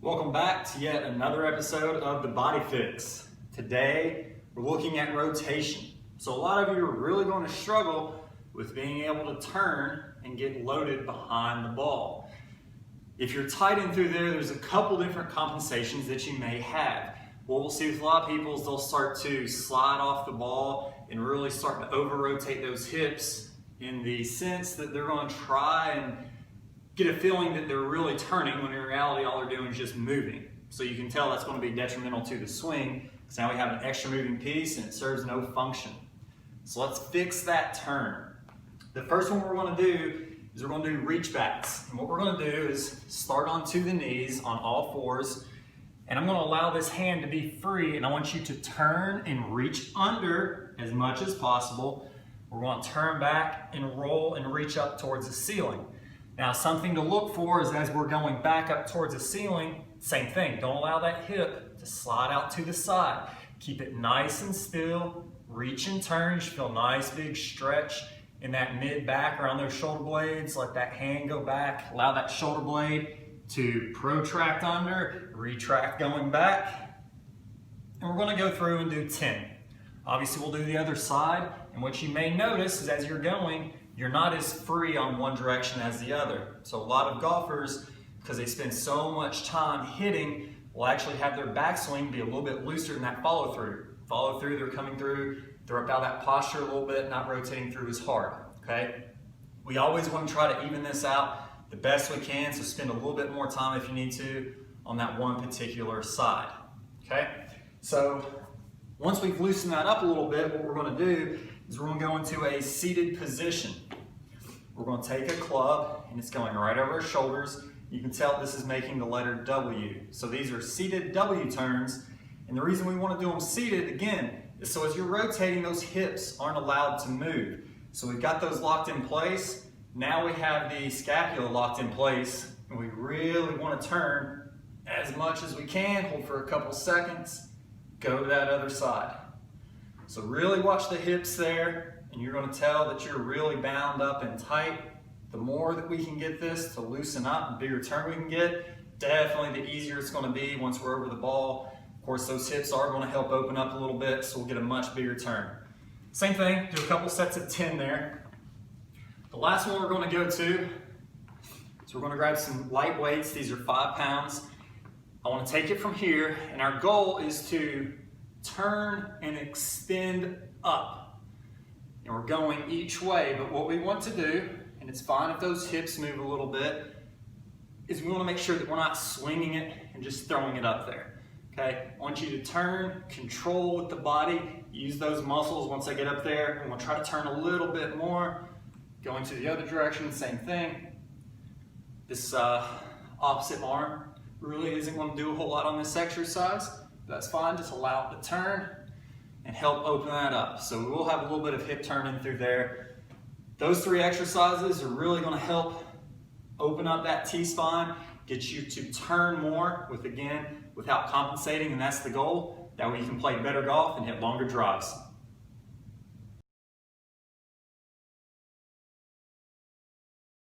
Welcome back to yet another episode of The Body Fix. Today, we're looking at rotation. So a lot of you are really going to struggle with being able to turn and get loaded behind the ball. If you're tight in through there, there's a couple different compensations that you may have. What we'll see with a lot of people is they'll start to slide off the ball and really start to over-rotate those hips in the sense that they're going to try and get a feeling that they're really turning when in reality all they're doing is just moving. So you can tell that's going to be detrimental to the swing because now we have an extra moving piece and it serves no function. So let's fix that turn. The first one we're going to do is we're going to do reach backs. And what we're going to do is start onto the knees on all fours, and I'm going to allow this hand to be free, and I want you to turn and reach under as much as possible. We're going to turn back and roll and reach up towards the ceiling. Now, something to look for is as we're going back up towards the ceiling, same thing. Don't allow that hip to slide out to the side. Keep it nice and still. Reach and turn. You should feel a nice big stretch in that mid-back around those shoulder blades. Let that hand go back. Allow that shoulder blade to protract under, retract going back. And we're going to go through and do 10. Obviously, we'll do the other side. And what you may notice is as you're going, you're not as free on one direction as the other. So a lot of golfers, because they spend so much time hitting, will actually have their backswing be a little bit looser than that follow through. Follow through, they're coming through, they're up out of that posture a little bit, not rotating through as hard, okay? We always want to try to even this out the best we can, so spend a little bit more time if you need to on that one particular side, okay? So once we've loosened that up a little bit, what we're going to do is we're going to go into a seated position. We're going to take a club and it's going right over our shoulders. You can tell this is making the letter W. So these are seated W turns. And the reason we want to do them seated, again, is so as you're rotating, those hips aren't allowed to move. So we've got those locked in place. Now we have the scapula locked in place. And we really want to turn as much as we can. Hold for a couple seconds. Go to that other side. So really watch the hips there, and you're going to tell that you're really bound up and tight. The more that we can get this to loosen up, the bigger turn we can get, definitely the easier it's going to be once we're over the ball. Of course, those hips are going to help open up a little bit, so we'll get a much bigger turn. Same thing, do a couple sets of 10 there. The last one we're going to go to is we're going to grab some light weights. These are 5 pounds. I want to take it from here, and our goal is to turn and extend up. And we're going each way, but what we want to do, and it's fine if those hips move a little bit, is we want to make sure that we're not swinging it and just throwing it up there. Okay? I want you to turn, control with the body, use those muscles once I get up there, and we'll try to turn a little bit more, going to the other direction, same thing. This opposite arm really isn't going to do a whole lot on this exercise. That's fine, just allow it to turn and help open that up. So we will have a little bit of hip turning through there. Those 3 exercises are really going to help open up that T-spine, get you to turn more without compensating, and that's the goal. That way you can play better golf and hit longer drives.